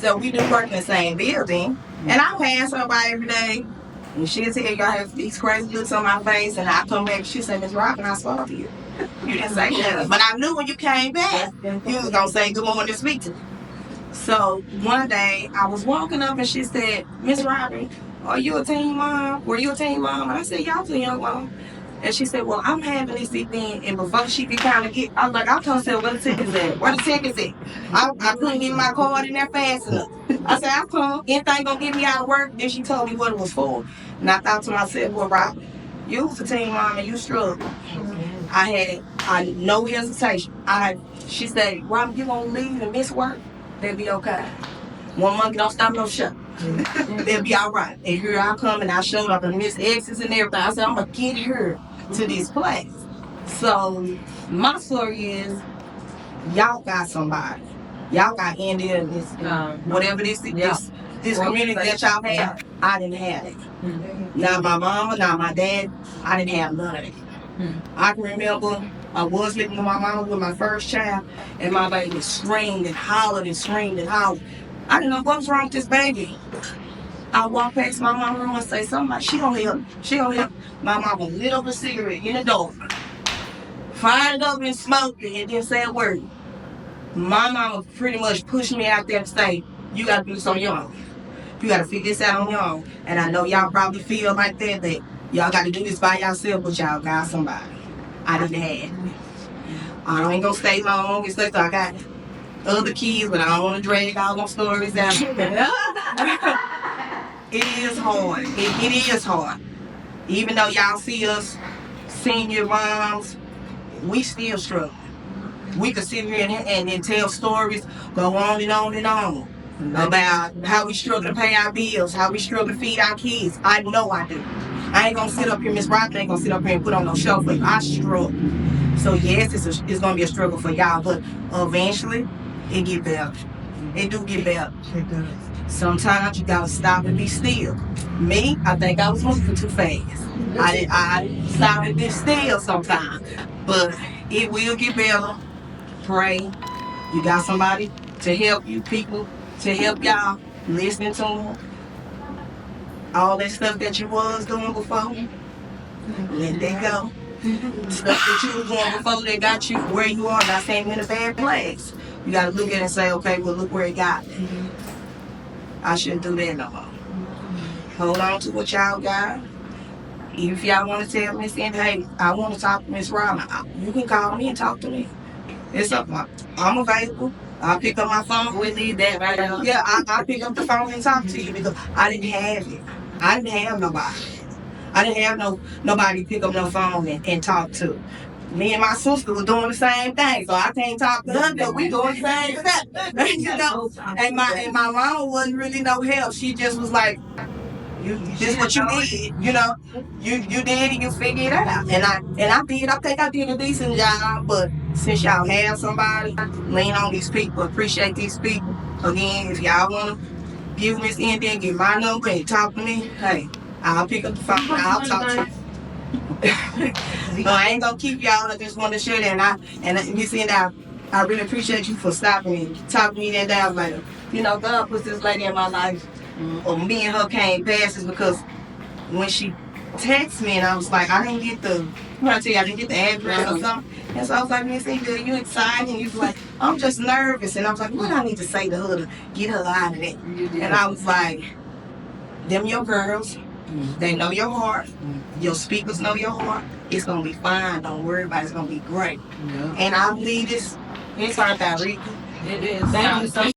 So we do work in the same building. And I pass her by every day. And she'll tell you I have these crazy looks on my face. And I come back, she said, Miss Robin, I spoke to you. You didn't say nothing. But I knew when you came back, you was going to say good morning to speak to me. So one day, I was walking up and she said, Miss Robin, are you a teen mom? Were you a teen mom? And I said, y'all a young mom. And she said, well, I'm having this event. And before she could kind of get, I was like, I'm trying to say, where the ticket's at? Where the ticket's at? I couldn't get my card in there fast enough. I said, I'm coming. Anything gonna get me out of work? Then she told me what it was for. And I thought to myself, well, Robin, you was a teen mom and you struggled. I had no hesitation. She said, Robin, you gonna leave and miss work? They'll be okay. One monkey don't stop no show. They'll be all right. And here I come and I showed up and missed exits and everything. I said, I'm gonna get her to this place. So my story is, y'all got somebody. Y'all got India and this, whatever this community that y'all have. I didn't have it. Not my mama, not my dad. I didn't have none of it. I can remember I was living with my mama with my first child, and my baby screamed and hollered and screamed and hollered. I didn't know what was wrong with this baby. I walked past my mama's room and say, somebody, she gonna help. She gonna help. My mama lit up a cigarette in the door, fired it up and smoked it, and didn't say a word. My mama pretty much pushed me out there to say, you gotta do this on your own. You gotta figure this out on your own. And I know y'all probably feel like that y'all gotta do this by yourself, but y'all got somebody. I didn't have it. I ain't gonna stay long. It's like I got other kids, but I don't want to drag all those stories out. It is hard. It is hard. Even though y'all see us senior moms, we still struggle. We could sit here and tell stories, go on and on and on about how we struggle to pay our bills, how we struggle to feed our kids. I know I do. I ain't gonna sit up here, Miss Robin ain't gonna sit up here and put on no show for you. I struggle. So yes, it's gonna be a struggle for y'all, but eventually it get better. It do get better. It does. Sometimes you gotta stop and be still. Me, I think I was moving too fast. I stopped and be still sometimes, but it will get better. Pray. You got somebody to help you, people to help y'all, listening to them. All that stuff that you was doing before, let that go. Stuff that you was doing before that got you where you are, not saying in a bad place. You gotta look at it and say, okay, well, look where it got me. I shouldn't do that no more. Hold on to what y'all got. If y'all want to tell Miss Cindy, hey, I want to talk to Miss Robin, you can call me and talk to me. It's up. I'm available. I'll pick up my phone. We need that right now. Yeah, I'll pick up the phone and talk to you because I didn't have it. I didn't have nobody. I didn't have nobody pick up no phone and talk to. Me and my sister were doing the same thing, so I can't talk to her because we doing the same thing. You know, and my mama wasn't really no help. She just was like, this what you did, you know. You did it, you figured it out. And I did. I think I did a decent job, but since y'all have somebody, lean on these people, appreciate these people. Again, if y'all wanna view Miss Indy and get my number and talk to me, hey, I'll pick up the phone and I'll talk to you. No, I ain't gonna keep y'all. I just want to share that. And Miss Indy, I really appreciate you for stopping and talking to me that down later. You know, God puts this lady in my life. Or me and her came past is because when she texted me and I was like, I didn't get the address or something. And so I was like, Miss Indy, you excited? And you was like, I'm just nervous. And I was like, what do I need to say to her to get her out of it? And I was like, them your girls. They know your heart. Your speakers know your heart. It's going to be fine. Don't worry about it. It's going to be great. And I believe this. It's our Rika. It is. Thank you so much.